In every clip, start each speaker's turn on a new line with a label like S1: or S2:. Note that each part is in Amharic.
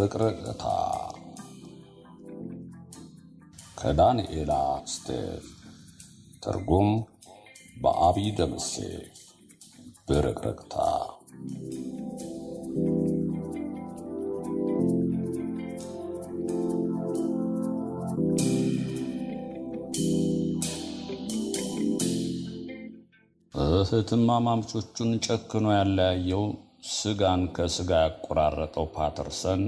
S1: ብርቅርቅታ ከዳንኤላ ስቴፍ ትርጉም በአብይ ደምሴ ብርቅርቅታ እህትማማቾቹን ጨክኖ ያለያየው ስጋን ከስጋ ያቆራረጠው ፓተርሰን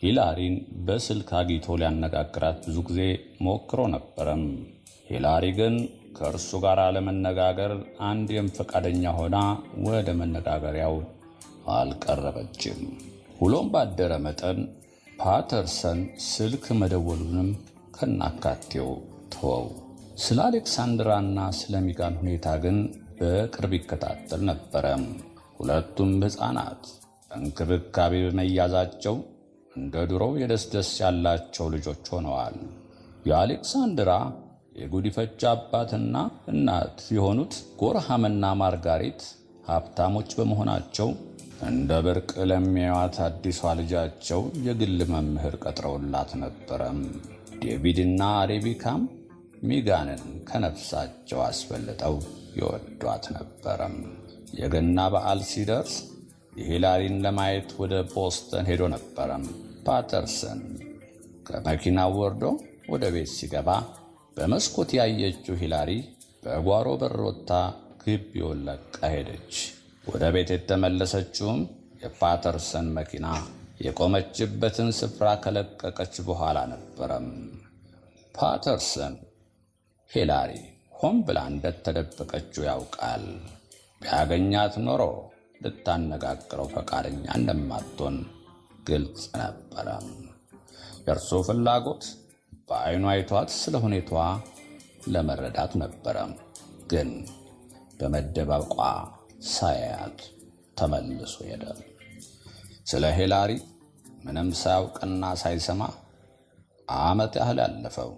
S1: ሂላሪን በስልክ አግኝቶ ሊያነጋግራት ብዙ ጊዜ ሞክሮ ነበረም። ሂላሪ ግን ከእርሱ ጋር ለመነጋገር አንድም ፈቃደኛ ሆና ወደ መነጋገሪያው አልቀረበችም። ሁሎም ባደረ መጠን ፓተርሰን ስልክ መደወሉንም ከናካቴው ተወው። ስለ አሌክሳንድራና ስለ ሚጋን ሁኔታ ግን በቅርብ ይከታተል ነበረ። ሁለቱም ሕፃናት እንክብካቤ በመያዛቸው እንደ ድሮው የደስደስ ያላቸው ልጆች ሆነዋል። የአሌክሳንድራ የጉዲፈቻ አባትና እናት የሆኑት ጎርሃምና ማርጋሪት ሀብታሞች በመሆናቸው እንደ ብርቅ ለሚያዩት አዲሷ ልጃቸው የግል መምህር ቀጥረውላት ነበረም። ዴቪድና ሬቤካም ሚጋንን ከነፍሳቸው አስበልጠው ይወዷት ነበረም። የገና በዓል ሲደርስ የሂላሪን ለማየት ወደ ቦስተን ሄዶ ነበረም። ፓተርሰን ከመኪናው ወርዶ ወደ ቤት ሲገባ በመስኮት ያየችው ሂላሪ በጓሮ በር ወጥታ ግቢውን ለቃ ሄደች። ወደ ቤት የተመለሰችውም የፓተርሰን መኪና የቆመችበትን ስፍራ ከለቀቀች በኋላ ነበረም። ፓተርሰን ሂላሪ ሆን ብላ እንደተደበቀችው ያውቃል። ቢያገኛት ኖሮ ልታነጋግረው ፈቃደኛ እንደማትሆን ግልጽ ነበረ። የእርሱ ፍላጎት በዓይኑ አይቷት ስለ ሁኔታዋ ለመረዳት ነበረ። ግን በመደበቋ ሳያያት ተመልሶ ሄደ። ስለ ሂላሪ ምንም ሳያውቅና ሳይሰማ ዓመት ያህል ያለፈው።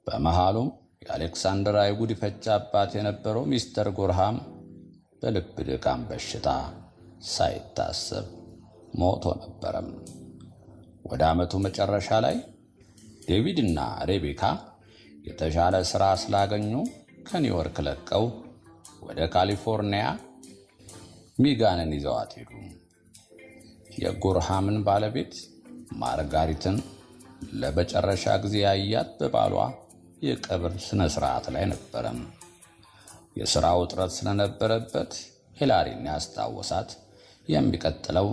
S1: በመሃሉም የአሌክሳንድራ የጉዲፈቻ አባት የነበረው ሚስተር ጎርሃም በልብ ድካም በሽታ ሳይታሰብ ሞቶ ነበረም። ወደ ዓመቱ መጨረሻ ላይ ዴቪድና ሬቤካ የተሻለ ሥራ ስላገኙ ከኒውዮርክ ለቀው ወደ ካሊፎርኒያ ሚጋንን ይዘዋት ሄዱ። የጎርሃምን ባለቤት ማርጋሪትን ለመጨረሻ ጊዜ ያያት በባሏ የቀብር ስነ ስርዓት ላይ ነበረም። የሥራው ውጥረት ስለነበረበት ሂላሪን ያስታወሳት የሚቀጥለው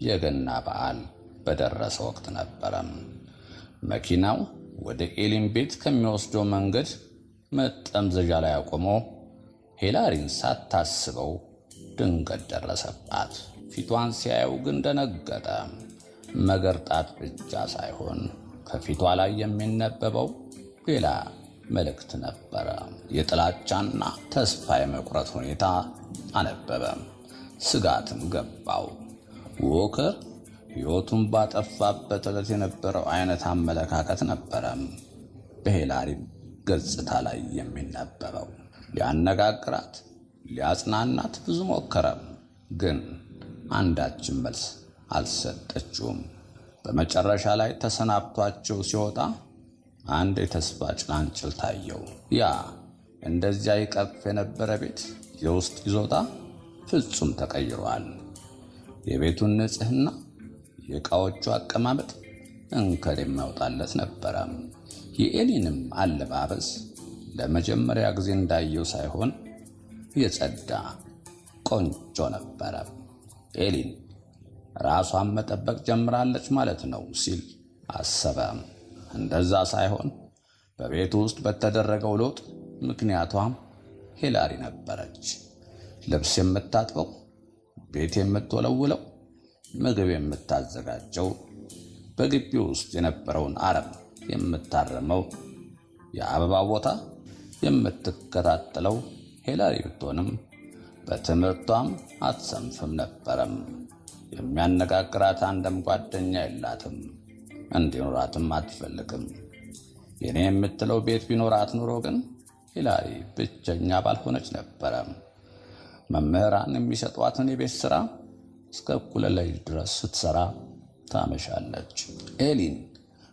S1: የገና በዓል በደረሰ ወቅት ነበረም። መኪናው ወደ ኤሊን ቤት ከሚወስደው መንገድ መጠምዘዣ ላይ አቆሞ ሂላሪን ሳታስበው ድንገት ደረሰባት። ፊቷን ሲያየው ግን ደነገጠ። መገርጣት ብቻ ሳይሆን ከፊቷ ላይ የሚነበበው ሌላ መልእክት ነበረ። የጥላቻና ተስፋ የመቁረጥ ሁኔታ አነበበ። ስጋትም ገባው። ዎከር ሕይወቱን ባጠፋበት ዕለት የነበረው አይነት አመለካከት ነበረ በሂላሪ ገጽታ ላይ የሚነበበው። ሊያነጋግራት፣ ሊያጽናናት ብዙ ሞከረ፣ ግን አንዳችም መልስ አልሰጠችውም። በመጨረሻ ላይ ተሰናብቷቸው ሲወጣ አንድ የተስፋ ጭላንጭል ታየው። ያ እንደዚያ ይቀፍ የነበረ ቤት የውስጥ ይዞታ ፍጹም ተቀይሯል። የቤቱን ንጽሕና፣ የዕቃዎቹ አቀማመጥ እንከን የማይወጣለት ነበረ። የኤሊንም አለባበስ ለመጀመሪያ ጊዜ እንዳየው ሳይሆን የጸዳ ቆንጆ ነበረ። ኤሊን ራሷን መጠበቅ ጀምራለች ማለት ነው ሲል አሰበ። እንደዛ ሳይሆን በቤቱ ውስጥ በተደረገው ለውጥ ምክንያቷም ሂላሪ ነበረች። ልብስ የምታጥበው፣ ቤት የምትወለውለው፣ ምግብ የምታዘጋጀው፣ በግቢ ውስጥ የነበረውን አረም የምታረመው፣ የአበባ ቦታ የምትከታተለው ሂላሪ ብትሆንም በትምህርቷም አትሰንፍም ነበረም። የሚያነጋግራት አንድም ጓደኛ የላትም፣ እንዲኖራትም አትፈልግም። የኔ የምትለው ቤት ቢኖራት ኑሮ ግን ሂላሪ ብቸኛ ባልሆነች ነበረ። መምህራን የሚሰጧትን የቤት ሥራ እስከ እኩለ ሌሊት ድረስ ስትሰራ ታመሻለች። ኤሊን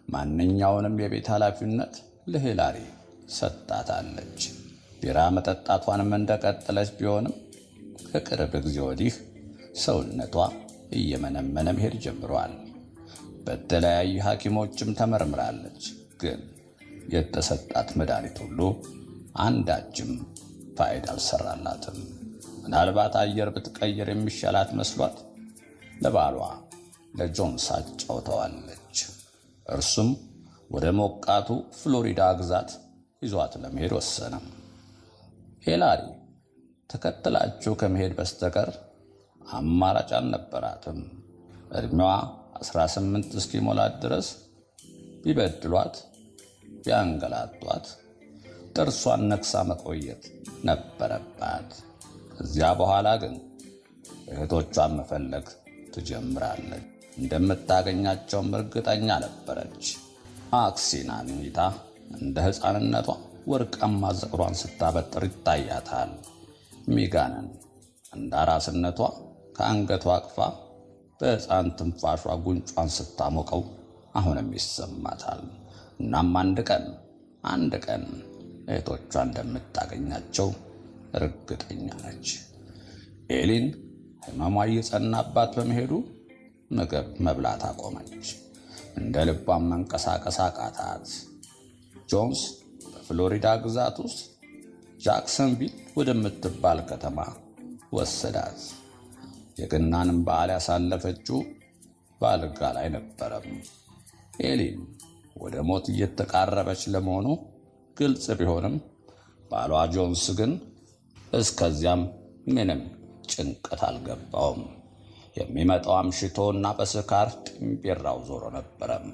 S1: ማንኛውንም የቤት ኃላፊነት ለሂላሪ ሰጣታለች። ቢራ መጠጣቷንም እንደቀጠለች ቢሆንም ከቅርብ ጊዜ ወዲህ ሰውነቷ እየመነመነ መሄድ ጀምሯል። በተለያዩ ሐኪሞችም ተመርምራለች። ግን የተሰጣት መድኃኒት ሁሉ አንዳችም ፋይዳ አልሰራላትም። ምናልባት አየር ብትቀይር የሚሻላት መስሏት ለባሏ ለጆንስ አጫውተዋለች። እርሱም ወደ ሞቃቱ ፍሎሪዳ ግዛት ይዟት ለመሄድ ወሰነ። ሂላሪ ተከትላቸው ከመሄድ በስተቀር አማራጭ አልነበራትም። እድሜዋ 18 እስኪሞላት ድረስ ቢበድሏት ቢያንገላቷት ጥርሷን ነክሳ መቆየት ነበረባት። ከዚያ በኋላ ግን እህቶቿን መፈለግ ትጀምራለች። እንደምታገኛቸውም እርግጠኛ ነበረች። ማክሲን አግኝታ እንደ ሕፃንነቷ ወርቃማ ፀጉሯን ስታበጥር ይታያታል። ሚጋንን እንደ አራስነቷ ከአንገቷ አቅፋ በሕፃን ትንፋሿ ጉንጯን ስታሞቀው አሁንም ይሰማታል። እናም አንድ ቀን እህቶቿ እንደምታገኛቸው እርግጠኛ ነች። ኤሊን ሕመሟ እየጸናባት በመሄዱ ምግብ መብላት አቆመች። እንደ ልቧን መንቀሳቀስ አቃታት። ጆንስ በፍሎሪዳ ግዛት ውስጥ ጃክሰንቪል ወደምትባል ከተማ ወሰዳት። የገናንም በዓል ያሳለፈችው በአልጋ ላይ ነበረም። ኤሊን ወደ ሞት እየተቃረበች ለመሆኑ ግልጽ ቢሆንም ባሏ ጆንስ ግን እስከዚያም ምንም ጭንቀት አልገባውም። የሚመጣው አምሽቶና በስካር ጥምቢራው ዞሮ ነበረም።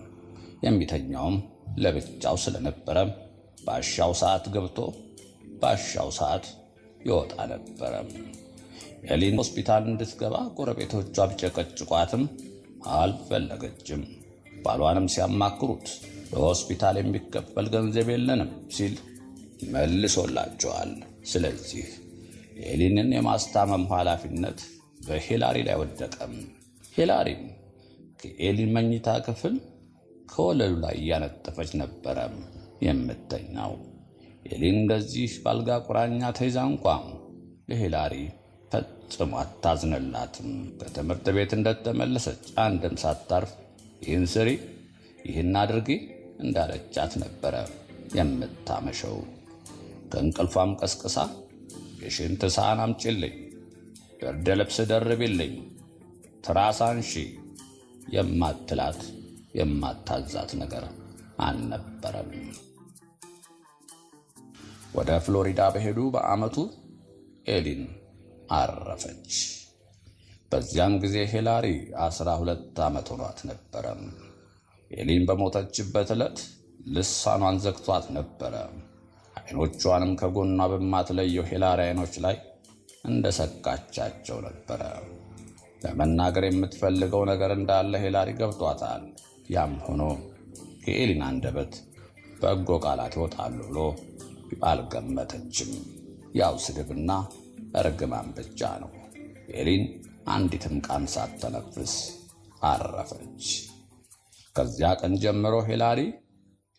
S1: የሚተኛውም ለብቻው ስለነበረ ባሻው ሰዓት ገብቶ ባሻው ሰዓት ይወጣ ነበረም። ኤሊን ሆስፒታል እንድትገባ ጎረቤቶቿ ቢጨቀጭቋትም አልፈለገችም። ባሏንም ሲያማክሩት በሆስፒታል የሚከፈል ገንዘብ የለንም ሲል መልሶላቸዋል። ስለዚህ ኤሊንን የማስታመም ኃላፊነት በሂላሪ ላይ ወደቀም። ሂላሪም ከኤሊን መኝታ ክፍል ከወለሉ ላይ እያነጠፈች ነበረ የምተኛው። ኤሊን እንደዚህ ባልጋ ቁራኛ ተይዛ እንኳን ለሂላሪ ፈጽሞ አታዝንላትም። ከትምህርት ቤት እንደተመለሰች አንድም ሳታርፍ ይህን ስሪ፣ ይህን አድርጊ እንዳለቻት ነበረ የምታመሸው። ከእንቅልፏም ቀስቅሳ የሽንት ሳህን አምጪልኝ፣ ብርድ ልብስ ደርቢልኝ፣ ትራስ አንሺ የማትላት የማታዛት ነገር አልነበረም። ወደ ፍሎሪዳ በሄዱ በዓመቱ ኤሊን አረፈች። በዚያን ጊዜ ሂላሪ 12 ዓመት ሆኗት ነበረ። ኤሊን በሞተችበት ዕለት ልሳኗን ዘግቷት ነበረ። አይኖቿንም ከጎኗ በማትለየው ሂላሪ አይኖች ላይ እንደሰካቻቸው ነበረ። ለመናገር የምትፈልገው ነገር እንዳለ ሂላሪ ገብቷታል። ያም ሆኖ ከኤሊን አንደበት በጎ ቃላት ይወጣሉ ብሎ አልገመተችም። ያው ስድብና እርግማን ብቻ ነው። ኤሊን አንዲትም ቃል ሳትተነፍስ አረፈች። ከዚያ ቀን ጀምሮ ሂላሪ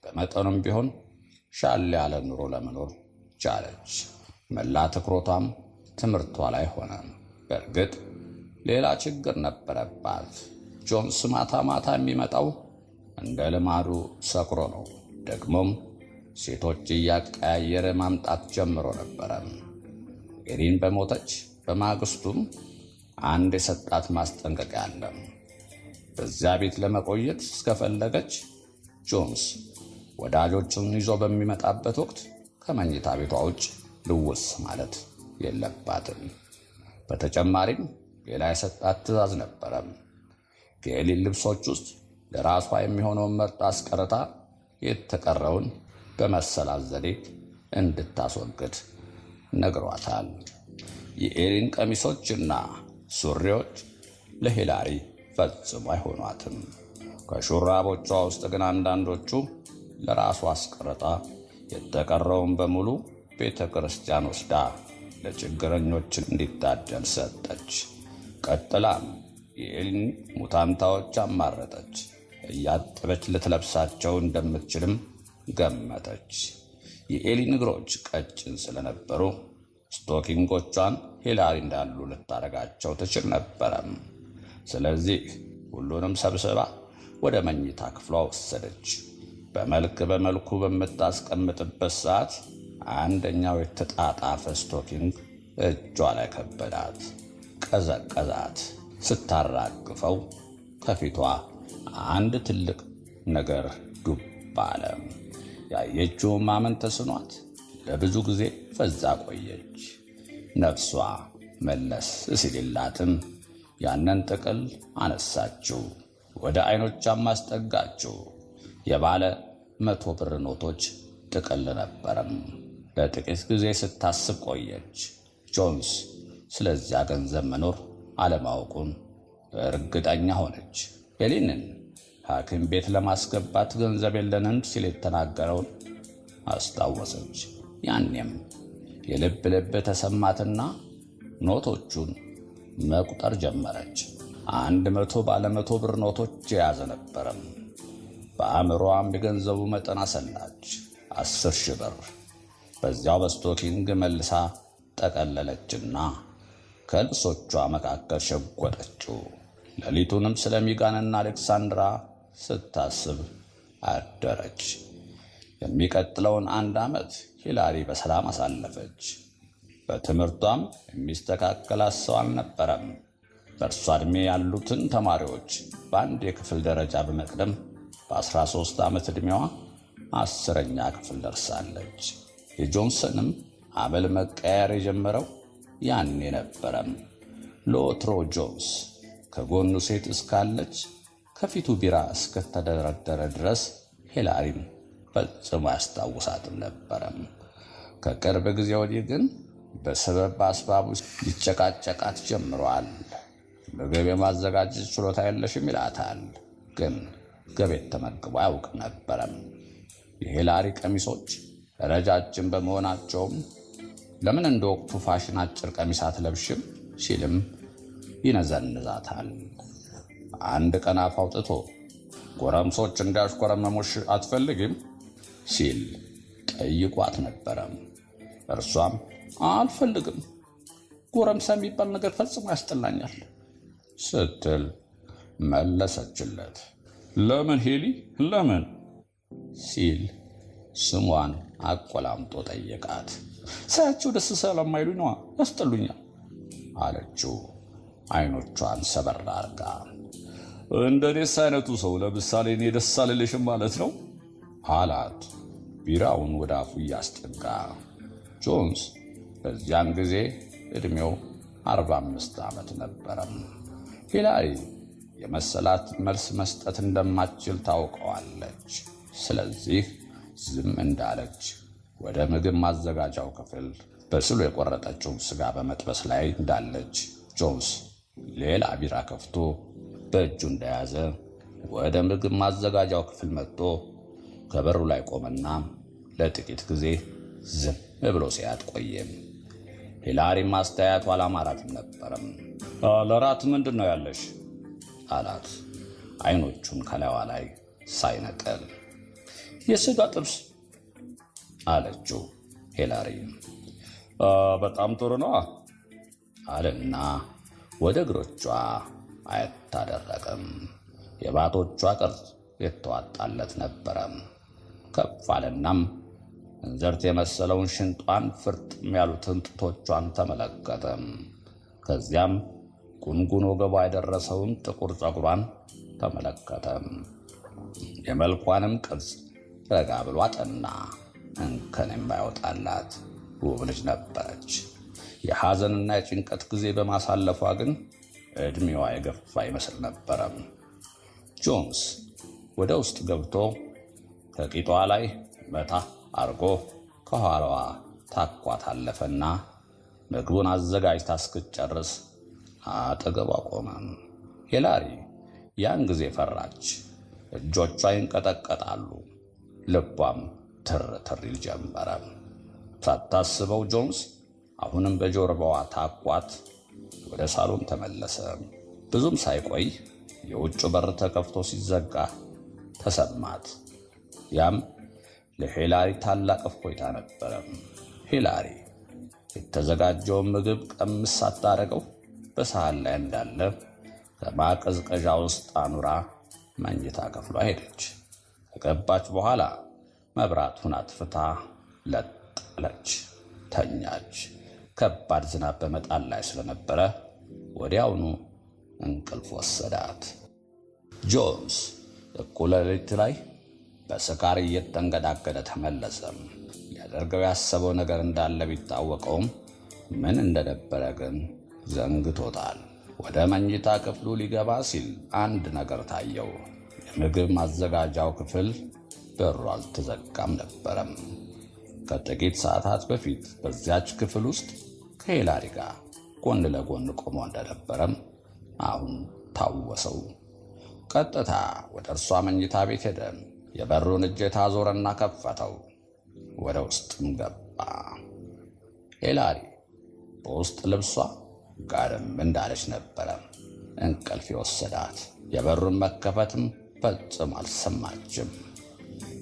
S1: በመጠኑም ቢሆን ሻል ያለ ኑሮ ለመኖር ቻለች። መላ ትኩረቷም ትምህርቷ ላይ ሆነ። በእርግጥ ሌላ ችግር ነበረባት። ጆንስ ማታ ማታ የሚመጣው እንደ ልማዱ ሰክሮ ነው። ደግሞም ሴቶች እያቀያየረ ማምጣት ጀምሮ ነበረ። ኤሊን በሞተች በማግስቱም አንድ የሰጣት ማስጠንቀቂያ አለ። በዚያ ቤት ለመቆየት እስከፈለገች ጆንስ ወዳጆቹን ይዞ በሚመጣበት ወቅት ከመኝታ ቤቷ ውጭ ልውስ ማለት የለባትም። በተጨማሪም ሌላ የሰጣት ትዕዛዝ ነበረ። ከኤሊን ልብሶች ውስጥ ለራሷ የሚሆነውን መርጣ አስቀርታ የተቀረውን በመሰላት ዘዴ እንድታስወግድ ነግሯታል። የኤሊን ቀሚሶችና ሱሪዎች ለሂላሪ ፈጽሞ አይሆኗትም። ከሹራቦቿ ውስጥ ግን አንዳንዶቹ ለራሷ አስቀርጣ የተቀረውን በሙሉ ቤተ ክርስቲያን ወስዳ ለችግረኞች እንዲታደል ሰጠች። ቀጥላም የኤሊን ሙታንታዎች አማረጠች። እያጠበች ልትለብሳቸው እንደምትችልም ገመተች። የኤሊን እግሮች ቀጭን ስለነበሩ ስቶኪንጎቿን ሂላሪ እንዳሉ ልታረጋቸው ትችል ነበረም። ስለዚህ ሁሉንም ሰብስባ ወደ መኝታ ክፍሏ ወሰደች። በመልኩ በምታስቀምጥበት ሰዓት አንደኛው የተጣጣፈ ስቶኪንግ እጇ ላይ ከበዳት፣ ቀዘቀዛት። ስታራግፈው ከፊቷ አንድ ትልቅ ነገር ዱብ አለ። ያየችውን ማመን ተስኗት ለብዙ ጊዜ ፈዛ ቆየች። ነፍሷ መለስ ሲልላትም ያንን ጥቅል አነሳችው፣ ወደ አይኖቿም አስጠጋችው። የባለ 100 ብር ኖቶች ጥቅል ነበረም። ለጥቂት ጊዜ ስታስብ ቆየች። ጆንስ ስለዚያ ገንዘብ መኖር አለማወቁን እርግጠኛ ሆነች። ኤሊንን ሐኪም ቤት ለማስገባት ገንዘብ የለንም ሲል የተናገረውን አስታወሰች። ያኔም የልብ ልብ ተሰማትና ኖቶቹን መቁጠር ጀመረች። 100 ባለ 100 ብር ኖቶች የያዘ ነበረም። በአእምሮዋም የገንዘቡ መጠን አሰላች። 10,000 ብር። በዚያው በስቶኪንግ መልሳ ጠቀለለችና ከልብሶቿ መካከል ሸጎጠችው። ሌሊቱንም ስለ ሚጋንና አሌክሳንድራ ስታስብ አደረች። የሚቀጥለውን 1 ዓመት ሂላሪ በሰላም አሳለፈች። በትምህርቷም የሚስተካከላት ሰው አልነበረም። በእርሷ ዕድሜ ያሉትን ተማሪዎች በአንድ የክፍል ደረጃ በመቅደም በ13 ዓመት ዕድሜዋ 10ኛ ክፍል ደርሳለች። የጆንሰንም አመል መቀየር የጀመረው ያኔ ነበረም። ለወትሮ ጆንስ ከጎኑ ሴት እስካለች ከፊቱ ቢራ እስከተደረደረ ድረስ ሂላሪን ፈጽሞ አያስታውሳትም ነበረም። ከቅርብ ጊዜ ወዲህ ግን በሰበብ አስባቡ ሊጨቃጨቃት ጀምሯል። ምግብ የማዘጋጀት ችሎታ የለሽም ይላታል። ግን ገቤት ተመግቦ አያውቅ ነበረም። የሂላሪ ቀሚሶች ረጃጅም በመሆናቸውም ለምን እንደ ወቅቱ ፋሽን አጭር ቀሚስ አትለብሽም ሲልም ይነዘንዛታል። አንድ ቀን አፍ አውጥቶ ጎረምሶች እንዳሽኮረመሙሽ አትፈልጊም ሲል ጠይቋት ነበረም። እርሷም አልፈልግም፣ ጎረምሳ የሚባል ነገር ፈጽሞ ያስጠላኛል ስትል መለሰችለት። ለምን ሄሊ ለምን ሲል ስሟን አቆላምጦ ጠየቃት። ሳያቸው ደስ ስለማይሉኝ ነዋ፣ ያስጠሉኛል አለችው አይኖቿን ሰበር አርጋ። እንደኔስ አይነቱ ሰው ለምሳሌ እኔ ደስ አልልሽም ማለት ነው አላት ቢራውን ወደ አፉ እያስጠጋ። ጆንስ በዚያን ጊዜ ዕድሜው 45 ዓመት ነበረም። ሂላሪ የመሰላት መልስ መስጠት እንደማትችል ታውቀዋለች። ስለዚህ ዝም እንዳለች ወደ ምግብ ማዘጋጃው ክፍል በስሎ የቆረጠችውን ስጋ በመጥበስ ላይ እንዳለች ጆንስ ሌላ ቢራ ከፍቶ በእጁ እንደያዘ ወደ ምግብ ማዘጋጃው ክፍል መጥቶ ከበሩ ላይ ቆመና ለጥቂት ጊዜ ዝም ብሎ ሲያት ቆየም። ሂላሪ ማስተያየቱ አላማራትም ነበረም። ለራት ምንድን ነው ያለሽ አላት አይኖቹን ከላይዋ ላይ ሳይነቀል። የስጋ ጥብስ አለችው ሂላሪ። በጣም ጥሩ ነው አለና ወደ እግሮቿ አየት አደረገም። የባቶቿ ቅርጽ የተዋጣለት ነበረም። ከፍ አለናም እንዘርት የመሰለውን ሽንጧን፣ ፍርጥም ያሉትን ጡቶቿን ተመለከተም። ከዚያም ጉንጉን ወገቧ የደረሰውን ጥቁር ፀጉሯን ተመለከተም። የመልኳንም ቅርጽ ረጋ ብሎ አጠና። እንከን የማይወጣላት ውብ ልጅ ነበረች። የሐዘንና የጭንቀት ጊዜ በማሳለፏ ግን ዕድሜዋ የገፋ ይመስል ነበረም። ጆንስ ወደ ውስጥ ገብቶ ከቂጧ ላይ መታ አርጎ ከኋላዋ ታኳት አለፈና ምግቡን አዘጋጅታ እስክትጨርስ አጠገቧ ቆመ። ሂላሪ ያን ጊዜ ፈራች። እጆቿ ይንቀጠቀጣሉ፣ ልቧም ትር ትር ይል ጀመረ። ሳታስበው ጆንስ አሁንም በጆርባዋ ታኳት ወደ ሳሎን ተመለሰ። ብዙም ሳይቆይ የውጭ በር ተከፍቶ ሲዘጋ ተሰማት። ያም ለሂላሪ ታላቅ እፎይታ ነበረ። ሂላሪ የተዘጋጀውን ምግብ ቀምስ ሳታደርገው በሳህን ላይ እንዳለ ከማቀዝቀዣ ውስጥ አኑራ መኝታ ክፍሏ ሄደች። ከገባች በኋላ መብራቱን አጥፍታ ለጠለች፣ ተኛች። ከባድ ዝናብ በመጣል ላይ ስለነበረ ወዲያውኑ እንቅልፍ ወሰዳት። ጆንስ እኩለ ሌሊት ላይ በስካር እየተንገዳገደ ተመለሰም። ሊያደርገው ያሰበው ነገር እንዳለ ቢታወቀውም ምን እንደነበረ ግን ዘንግቶታል። ወደ መኝታ ክፍሉ ሊገባ ሲል አንድ ነገር ታየው። የምግብ ማዘጋጃው ክፍል በሩ አልተዘጋም ነበረም። ከጥቂት ሰዓታት በፊት በዚያች ክፍል ውስጥ ከሂላሪ ጋር ጎን ለጎን ቆሞ እንደነበረም አሁን ታወሰው። ቀጥታ ወደ እርሷ መኝታ ቤት ሄደ። የበሩን እጀታ ዞረና ከፈተው። ወደ ውስጥም ገባ። ሂላሪ በውስጥ ልብሷ ጋርም እንዳለች ነበረ እንቅልፍ የወሰዳት። የበሩን መከፈትም ፈጽሞ አልሰማችም።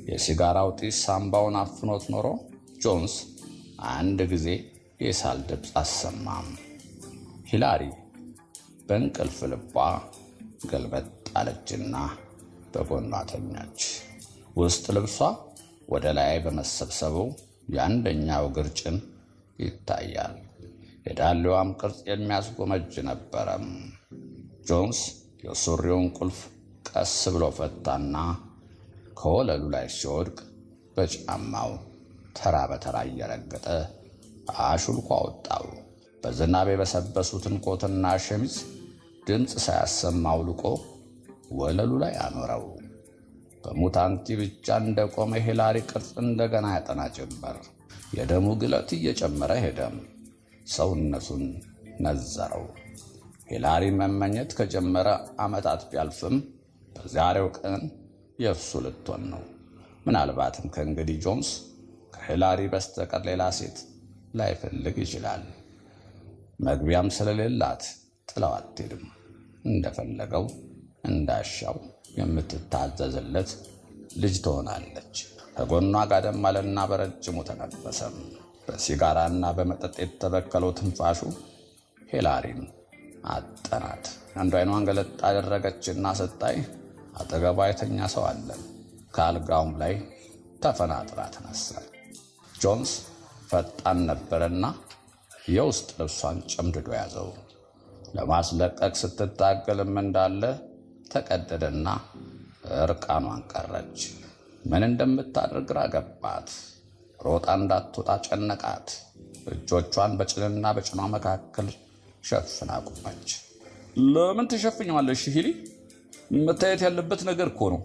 S1: የሲጋራው ጢስ ሳምባውን አፍኖት ኖሮ ጆንስ አንድ ጊዜ የሳል ድምፅ አሰማም። ሂላሪ በእንቅልፍ ልቧ ገልበጥ አለችና በጎኗ ተኛች። ውስጥ ልብሷ ወደ ላይ በመሰብሰቡ የአንደኛው እግር ጭን ይታያል። የዳሌዋም ቅርጽ የሚያስጎመጅ ነበረም። ጆንስ የሱሪውን ቁልፍ ቀስ ብሎ ፈታና ከወለሉ ላይ ሲወድቅ በጫማው ተራ በተራ እየረገጠ አሹልኮ አወጣው። በዝናብ የበሰበሱትን ኮትና ሸሚዝ ድምፅ ሳያሰማ አውልቆ ወለሉ ላይ አኖረው። በሙታንቲ ብቻ እንደቆመ ሂላሪ ቅርጽ እንደገና ያጠና ጀመር። የደሙ ግለት እየጨመረ ሄደም። ሰውነቱን ነዘረው። ሂላሪ መመኘት ከጀመረ ዓመታት ቢያልፍም በዛሬው ቀን የእርሱ ልትሆን ነው። ምናልባትም ከእንግዲህ ጆንስ ከሂላሪ በስተቀር ሌላ ሴት ላይፈልግ ይችላል። መግቢያም ስለሌላት ጥላው አትሄድም። እንደፈለገው እንዳሻው የምትታዘዝለት ልጅ ትሆናለች። ከጎኗ ጋደም አለና በረጅሙ ተነፈሰም። በሲጋራና በመጠጥ የተበከለው ትንፋሹ ሂላሪን አጠናት። አንዱ አይኗን ገለጥ አደረገችና ስታይ አጠገቧ የተኛ ሰው አለ። ከአልጋውም ላይ ተፈናጥራ ተነሳች። ጆንስ ፈጣን ነበረና የውስጥ ልብሷን ጨምድዶ ያዘው። ለማስለቀቅ ስትታገልም እንዳለ ተቀደደና እርቃኗን ቀረች። ምን እንደምታደርግ ግራ ገባት። ሮጣ እንዳትወጣ ጨነቃት። እጆቿን በጭንና በጭኗ መካከል ሸፍና ቆመች። ለምን ትሸፍኛለሽ ሂሊ? መታየት ያለበት ነገር እኮ ነው።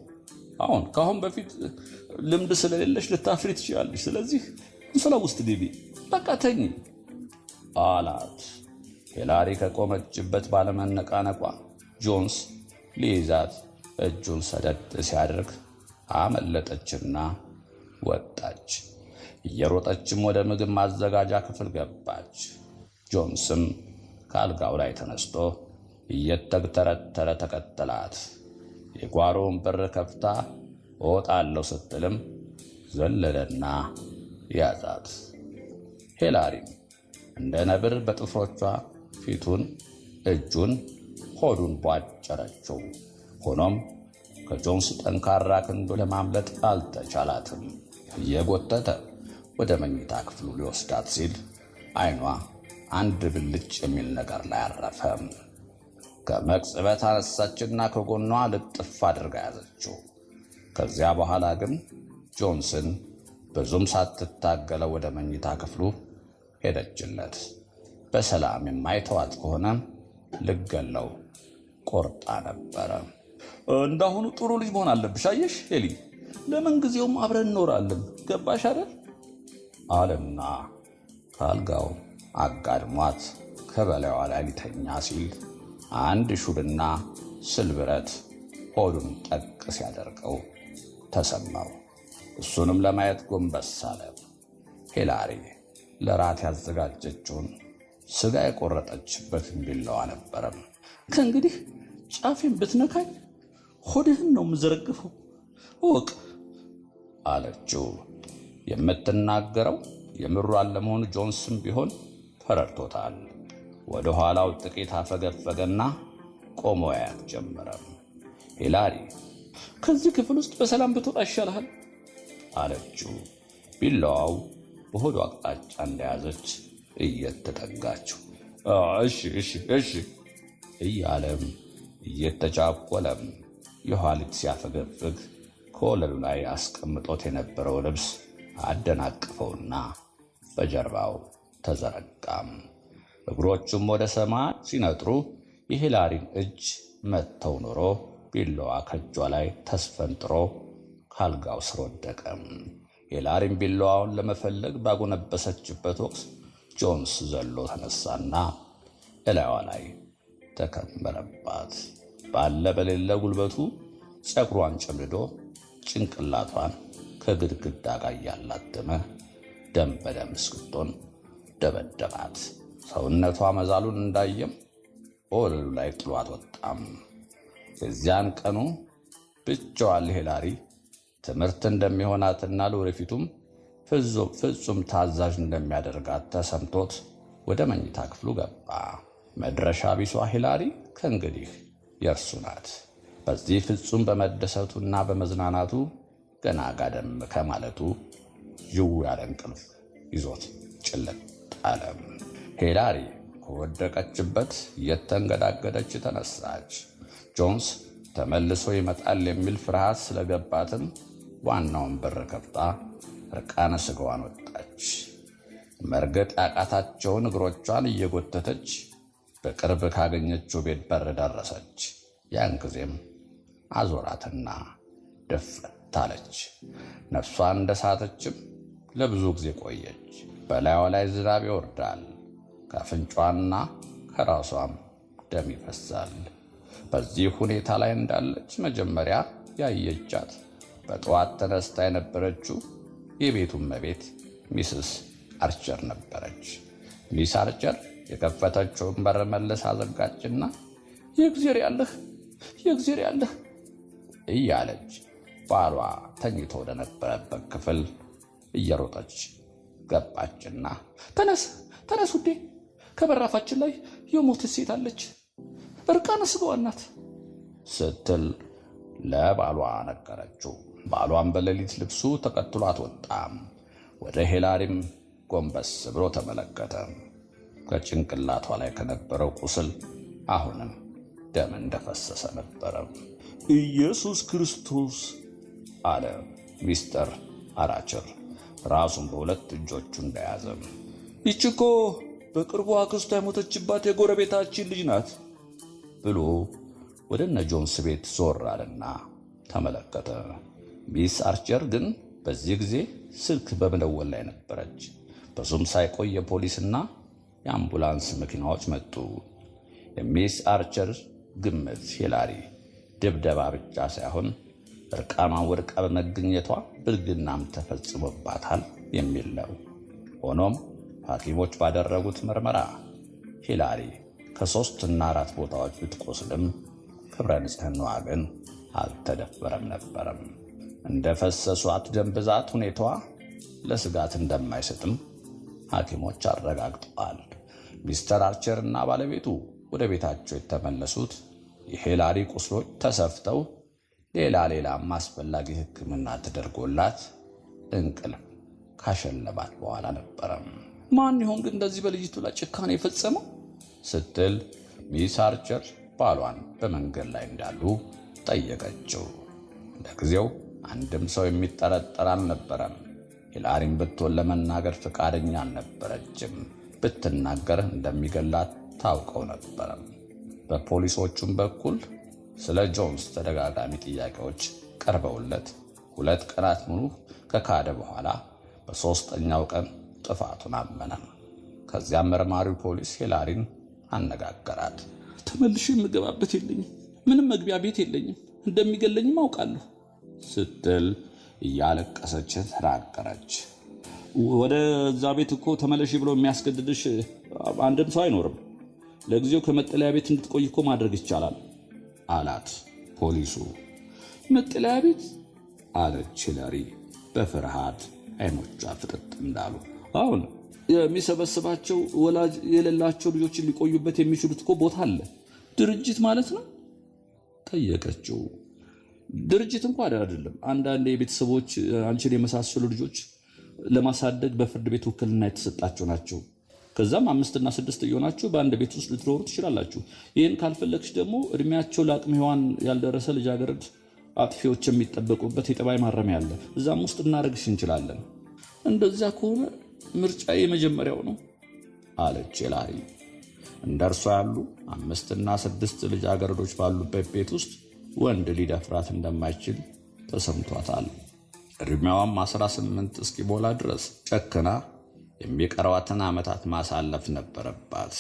S1: ከአሁን በፊት ልምድ ስለሌለሽ ልታፍሪ ትችላለሽ። ስለዚህ እንስላ ውስጥ ግቢ፣ በቃ ተኝ አላት። ሂላሪ ከቆመችበት ባለመነቃነቋ ጆንስ ሊይዛት እጁን ሰደድ ሲያደርግ አመለጠችና ወጣች። እየሮጠችም ወደ ምግብ ማዘጋጃ ክፍል ገባች። ጆንስም ከአልጋው ላይ ተነስቶ እየተግተረተረ ተከተላት። የጓሮውን በር ከፍታ እወጣለሁ ስትልም ዘለለና ያዛት። ሂላሪም እንደ ነብር በጥፍሮቿ ፊቱን፣ እጁን፣ ሆዱን ቧጨረችው። ሆኖም ከጆንስ ጠንካራ ክንዱ ለማምለጥ አልተቻላትም። እየጎተተ ወደ መኝታ ክፍሉ ሊወስዳት ሲል አይኗ አንድ ብልጭ የሚል ነገር ላይ አረፈ። ከመቅጽበት አነሳችና ከጎኗ ልጥፍ አድርጋ ያዘችው። ከዚያ በኋላ ግን ጆንስን ብዙም ሳትታገለው ወደ መኝታ ክፍሉ ሄደችለት። በሰላም የማይተዋት ከሆነ ልገለው ቆርጣ ነበረ። እንዳሁኑ ጥሩ ልጅ መሆን አለብሽ። አየሽ ሄሊ፣ ለምን ጊዜውም አብረን እንኖራለን። ገባሽ አይደል? አለና ካልጋው አጋድሟት ከበላይዋ ላይ ሊተኛ ሲል አንድ ሹልና ስልብረት ሆዱን ጠቅ ሲያደርገው ተሰማው። እሱንም ለማየት ጎንበስ አለ። ሂላሪ ለራት ያዘጋጀችውን ስጋ የቆረጠችበትን ቢላዋ ነበረም። ከእንግዲህ ጫፌን ብትነካኝ ሆድህን ነው የምዘረግፈው እወቅ አለችው። የምትናገረው የምሯን ለመሆኑ ጆንስም ቢሆን ፈረድቶታል። ወደ ኋላው ጥቂት አፈገፈገና ቆሞ ያያት ጀመረ። ሂላሪ ከዚህ ክፍል ውስጥ በሰላም ብትወጣ ይሻልሃል አለችው። ቢላዋው በሆዱ አቅጣጫ እንደያዘች እየተጠጋችው እሺ እያለም እየተጫቆለም የኋሊት ሲያፈገፍግ ከወለሉ ላይ አስቀምጦት የነበረው ልብስ አደናቅፈውና በጀርባው ተዘረጋም። እግሮቹም ወደ ሰማይ ሲነጥሩ የሂላሪን እጅ መተው ኖሮ ቢላዋ ከእጇ ላይ ተስፈንጥሮ ካልጋው ስር ወደቀም። ሂላሪን ቢላዋውን ለመፈለግ ባጎነበሰችበት ወቅት ጆንስ ዘሎ ተነሳና እላዋ ላይ ተከመረባት። ባለ በሌለ ጉልበቱ ፀጉሯን ጨምድዶ ጭንቅላቷን ከግድግዳ ጋር እያላተመ ደም በደም እስክትሆን ደበደባት። ሰውነቷ መዛሉን እንዳየም በወለሉ ላይ ጥሏት ወጣም። የዚያን ቀኑ ብቻዋን ሂላሪ ትምህርት እንደሚሆናትና ለወደፊቱም ፍጹም ታዛዥ እንደሚያደርጋት ተሰምቶት ወደ መኝታ ክፍሉ ገባ። መድረሻ ቢሷ ሂላሪ ከእንግዲህ የእርሱ ናት። በዚህ ፍጹም በመደሰቱና በመዝናናቱ ገና ጋደም ከማለቱ ዥው ያለ እንቅልፍ ይዞት ጭልጥ አለ። ሂላሪ ከወደቀችበት እየተንገዳገደች ተነሳች። ጆንስ ተመልሶ ይመጣል የሚል ፍርሃት ስለገባትም ዋናውን በር ከፍታ እርቃነ ስጋዋን ወጣች። መርገጥ ያቃታቸውን እግሮቿን እየጎተተች በቅርብ ካገኘችው ቤት በር ደረሰች። ያን ጊዜም አዞራትና ደፍት አለች። ነፍሷን እንደሳተችም ለብዙ ጊዜ ቆየች። በላይዋ ላይ ዝናብ ይወርዳል። ከአፍንጫዋና ከራሷም ደም ይፈሳል። በዚህ ሁኔታ ላይ እንዳለች መጀመሪያ ያየቻት በጠዋት ተነስታ የነበረችው የቤቱ እመቤት ሚስስ አርቸር ነበረች። ሚስ አርቸር የከፈተችውን በር መልሳ ዘጋችና የእግዚአብሔር ያለህ እያለች ባሏ ተኝቶ ወደ ነበረበት ክፍል እየሮጠች ገባችና ተነስ ውዴ፣ ከበራፋችን ላይ የሞተች ሴት አለች፣ እርቃነ ስጋዋ ናት ስትል ለባሏ ነገረችው። ባሏን በሌሊት ልብሱ ተከትሏት ወጣም። ወደ ሂላሪም ጎንበስ ብሎ ተመለከተ። ከጭንቅላቷ ላይ ከነበረው ቁስል አሁንም ደም እንደፈሰሰ ነበረ። ኢየሱስ ክርስቶስ አለ ሚስተር አራቸር ራሱን በሁለት እጆቹ እንደያዘ። ይህች እኮ በቅርቡ አክስቷ የሞተችባት የጎረቤታችን ልጅ ናት ብሎ ወደ እነ ጆንስ ቤት ዞር አለና ተመለከተ። ሚስ አርቸር ግን በዚህ ጊዜ ስልክ በመደወል ላይ ነበረች። ብዙም ሳይቆይ የፖሊስና የአምቡላንስ መኪናዎች መጡ። የሚስ አርቸር ግምት ሂላሪ ድብደባ ብቻ ሳይሆን እርቃኗን ወድቃ በመገኘቷ ብልግናም ተፈጽሞባታል የሚል ነው። ሆኖም ሐኪሞች ባደረጉት ምርመራ ሂላሪ ከ3 እና 4 ቦታዎች ብትቆስልም ክብረ ንጽሕናዋ ግን አልተደፈረም ነበረም። እንደ ፈሰሷት ደም ብዛት ሁኔታዋ ለስጋት እንደማይሰጥም ሐኪሞች አረጋግጠዋል። ሚስተር አርቸር እና ባለቤቱ ወደ ቤታቸው የተመለሱት የሂላሪ ቁስሎች ተሰፍተው ሌላም አስፈላጊ ሕክምና ተደርጎላት እንቅልፍ ካሸለባት በኋላ ነበረም። ማን ይሆን ግን እንደዚህ በልጅቱ ላይ ጭካኔ የፈጸመው ስትል ሚስ አርቸር ባሏን በመንገድ ላይ እንዳሉ ጠየቀችው። ለጊዜው አንድም ሰው የሚጠረጠር አልነበረም። ሂላሪም ብትሆን ለመናገር ፈቃደኛ አልነበረችም። ብትናገር እንደሚገላት ታውቀው ነበረም። በፖሊሶቹም በኩል ስለ ጆንስ ተደጋጋሚ ጥያቄዎች ቀርበውለት 2 ቀናት ሙሉ ከካደ በኋላ በ3ኛው ቀን ጥፋቱን አመነ። ከዚያም መርማሪው ፖሊስ ሂላሪን አነጋገራት። ተመልሼ የምገባበት የለኝም፣ ምንም መግቢያ ቤት የለኝም፣ እንደሚገለኝም አውቃለሁ ስትል እያለቀሰች ተናገረች። ወደዛ ቤት እኮ ተመለሺ ብሎ የሚያስገድድሽ አንድም ሰው አይኖርም። ለጊዜው ከመጠለያ ቤት እንድትቆይ እኮ ማድረግ ይቻላል አላት ፖሊሱ። መጠለያ ቤት አለች ሂላሪ በፍርሃት አይኖቿ ፍጥጥ እንዳሉ። አሁን የሚሰበስባቸው ወላጅ የሌላቸው ልጆች ሊቆዩበት የሚችሉት እኮ ቦታ አለ። ድርጅት ማለት ነው ጠየቀችው። ድርጅት እንኳን አይደለም። አንዳንድ የቤተሰቦች አንቺን የመሳሰሉ ልጆች ለማሳደግ በፍርድ ቤት ውክልና የተሰጣቸው ናቸው። ከዛም 5 እና 6 እየሆናችሁ በአንድ ቤት ውስጥ ልትኖሩ ትችላላችሁ። ይህን ካልፈለግሽ ደግሞ እድሜያቸው ለአቅመ ሔዋን ያልደረሰ ልጃገረድ አጥፊዎች የሚጠበቁበት የጠባይ ማረሚያ አለ። እዛም ውስጥ እናደርግሽ እንችላለን። እንደዚያ ከሆነ ምርጫ የመጀመሪያው ነው አለች ሂላሪ። እንደርሷ ያሉ 5 እና 6 ልጃገረዶች ባሉበት ቤት ውስጥ ወንድ ሊደፍራት እንደማይችል ተሰምቷታል። እድሜዋም 18 እስኪሞላ ድረስ ጨክና የሚቀረዋትን ዓመታት ማሳለፍ ነበረባት።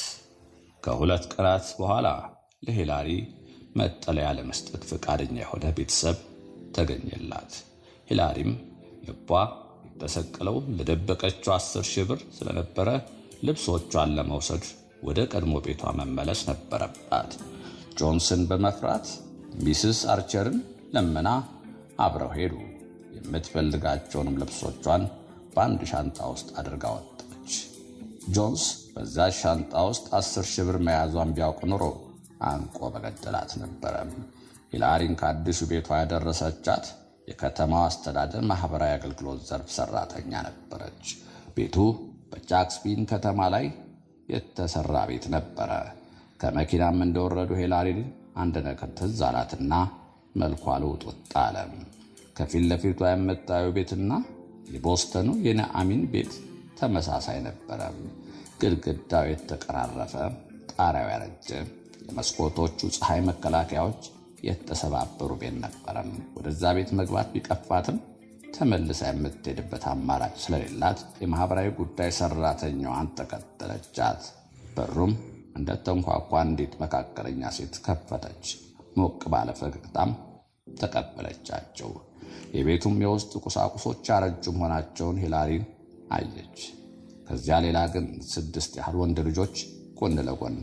S1: ከ2 ቀናት በኋላ ለሂላሪ መጠለያ ለመስጠት ፈቃደኛ የሆነ ቤተሰብ ተገኘላት። ሂላሪም ልቧ የተሰቀለው ለደበቀችው 10,000 ብር ስለነበረ ልብሶቿን ለመውሰድ ወደ ቀድሞ ቤቷ መመለስ ነበረባት። ጆንስን በመፍራት ሚስስ አርቸርን ለመና አብረው ሄዱ። የምትፈልጋቸውንም ልብሶቿን በአንድ ሻንጣ ውስጥ አድርጋ ወጣች። ጆንስ በዛ ሻንጣ ውስጥ 10,000 ብር መያዟን ቢያውቅ ኑሮ አንቆ በገደላት ነበረ። ሂላሪን ከአዲሱ ቤቷ ያደረሰቻት የከተማው አስተዳደር ማህበራዊ አገልግሎት ዘርፍ ሰራተኛ ነበረች። ቤቱ በጃክስቪል ከተማ ላይ የተሰራ ቤት ነበረ። ከመኪናም እንደወረዱ ሂላሪን አንድ ነገር ትዝ አላትና መልኳ ልውጥ አለ። ከፊት ለፊቷ የምታየው ቤትና የቦስተኑ የነአሚን ቤት ተመሳሳይ ነበረ። ግድግዳው የተቀራረፈ፣ ጣሪያው ያረጀ፣ የመስኮቶቹ ፀሐይ መከላከያዎች የተሰባበሩ ቤት ነበረ። ወደዛ ቤት መግባት ቢቀፋትም ተመልሳ የምትሄድበት አማራጭ ስለሌላት የማህበራዊ ጉዳይ ሰራተኛዋን ተከተለቻት። በሩም እንደተንኳኳ አንዲት መካከለኛ ሴት ከፈተች። ሞቅ ባለ ፈገግታም ተቀበለቻቸው። የቤቱም የውስጥ ቁሳቁሶች ያረጁ መሆናቸውን ሂላሪን አየች። ከዚያ ሌላ ግን 6 ያህል ወንድ ልጆች ጎን ለጎን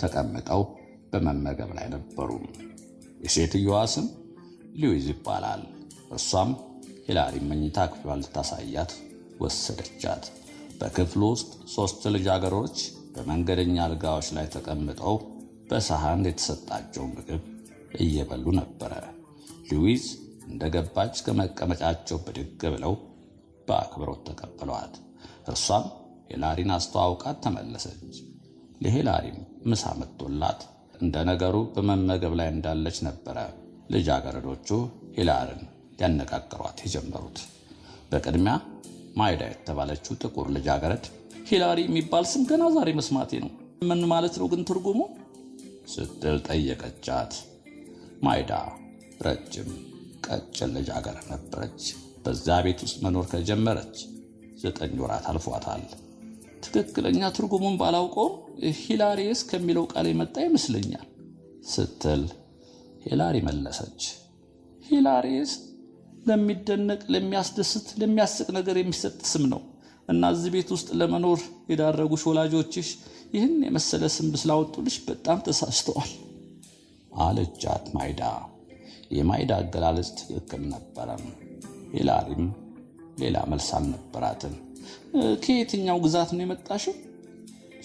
S1: ተቀምጠው በመመገብ ላይ ነበሩ። የሴትዮዋ ስም ሉዊዝ ይባላል። እርሷም ሂላሪ መኝታ ክፍሏን ልታሳያት ወሰደቻት። በክፍሉ ውስጥ 3 ልጃገረዶች በመንገደኛ አልጋዎች ላይ ተቀምጠው በሳህን የተሰጣቸው ምግብ እየበሉ ነበረ። ሉዊዝ እንደገባች ከመቀመጫቸው ብድግ ብለው በአክብሮት ተቀበሏት። እርሷም ሂላሪን አስተዋውቃት ተመለሰች። ለሂላሪም ምሳ መጥቶላት እንደ ነገሩ በመመገብ ላይ እንዳለች ነበረ ልጃገረዶቹ ሂላሪን ሊያነጋግሯት የጀመሩት። በቅድሚያ ማይዳ የተባለችው ጥቁር ልጃገረድ ሂላሪ የሚባል ስም ገና ዛሬ መስማቴ ነው፣ ምን ማለት ነው ግን ትርጉሙ ስትል ጠየቀቻት። ማይዳ ረጅም ቀጭን ልጃገረድ ነበረች። በዛ ቤት ውስጥ መኖር ከጀመረች 9 ወራት አልፏታል። ትክክለኛ ትርጉሙን ባላውቀውም ሂላሪየስ ከሚለው ቃል የመጣ ይመስለኛል ስትል ሂላሪ መለሰች። ሂላሪየስ ለሚደነቅ፣ ለሚያስደስት፣ ለሚያስቅ ነገር የሚሰጥ ስም ነው እና እዚህ ቤት ውስጥ ለመኖር የዳረጉሽ ወላጆችሽ ይህን የመሰለ ስም ስላወጡልሽ በጣም ተሳስተዋል አለቻት ማይዳ። የማይዳ አገላለጽ ትክክል ነበረ። ሂላሪም ሌላ መልስ አልነበራትም። ከየትኛው ግዛት ነው የመጣሽው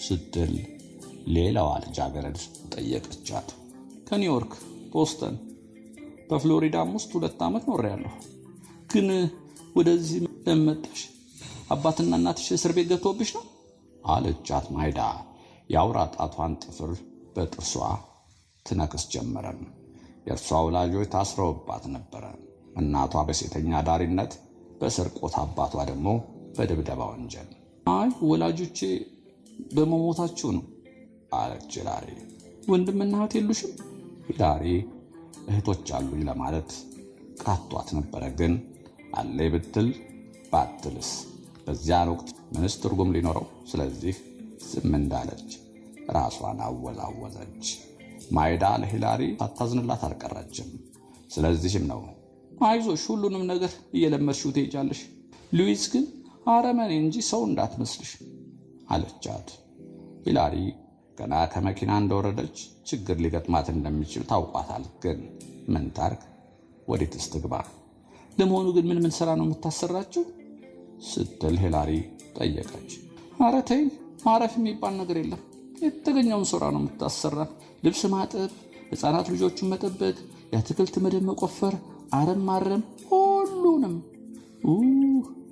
S1: ስትል ሌላዋ ልጃገረድ ጠየቀቻት። ከኒውዮርክ፣ ቦስተን፣ በፍሎሪዳም ውስጥ 2 ዓመት ኖሬያለሁ። ግን ወደዚህ ለምን መጣሽ? አባትና እናትሽ እስር ቤት ገብተውብሽ ነው አለቻት ማይዳ። የአውራ ጣቷን ጥፍር በጥርሷ ትነክስ ጀመረም። የእርሷ ወላጆች ታስረውባት ነበረ። እናቷ በሴተኛ ዳሪነት፣ በስርቆት አባቷ ደግሞ በድብደባ ወንጀል። አይ ወላጆቼ በመሞታቸው ነው አለች ሂላሪ። ወንድምና እህት የሉሽም? ሂላሪ እህቶች አሉኝ ለማለት ቃቷት ነበረ። ግን አለይ ብትል ባትልስ በዚያን ወቅት ምንስ ትርጉም ሊኖረው? ስለዚህ ዝም እንዳለች ራሷን አወዛወዘች። ማይዳ ለሂላሪ ሳታዝንላት አልቀረችም። ስለዚህም ነው አይዞሽ ሁሉንም ነገር እየለመድሽው ትሄጃለሽ፣ ሉዊዝ ግን አረመኔ እንጂ ሰው እንዳትመስልሽ አለቻት። ሂላሪ ገና ከመኪና እንደወረደች ችግር ሊገጥማት እንደሚችል ታውቋታል። ግን ምን ታርግ? ወዴትስ ትግባ? ለመሆኑ ግን ምን ስራ ነው የምታሰራችው? ስትል ሂላሪ ጠየቀች። ኧረ ተይ፣ ማረፍ የሚባል ነገር የለም። የተገኘውን ስራ ነው የምታሰራን። ልብስ ማጠብ፣ ሕፃናት ልጆቹን መጠበቅ፣ የአትክልት መደብ መቆፈር፣ አረም ማረም፣ ሁሉንም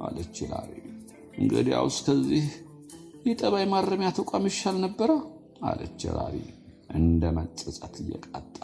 S1: አለች ሂላሪ። እንግዲያውስ ከዚህ የጠባይ ማረሚያ ተቋም ይሻል ነበረ አለች ሂላሪ እንደ መጸጸት እየቃጣ።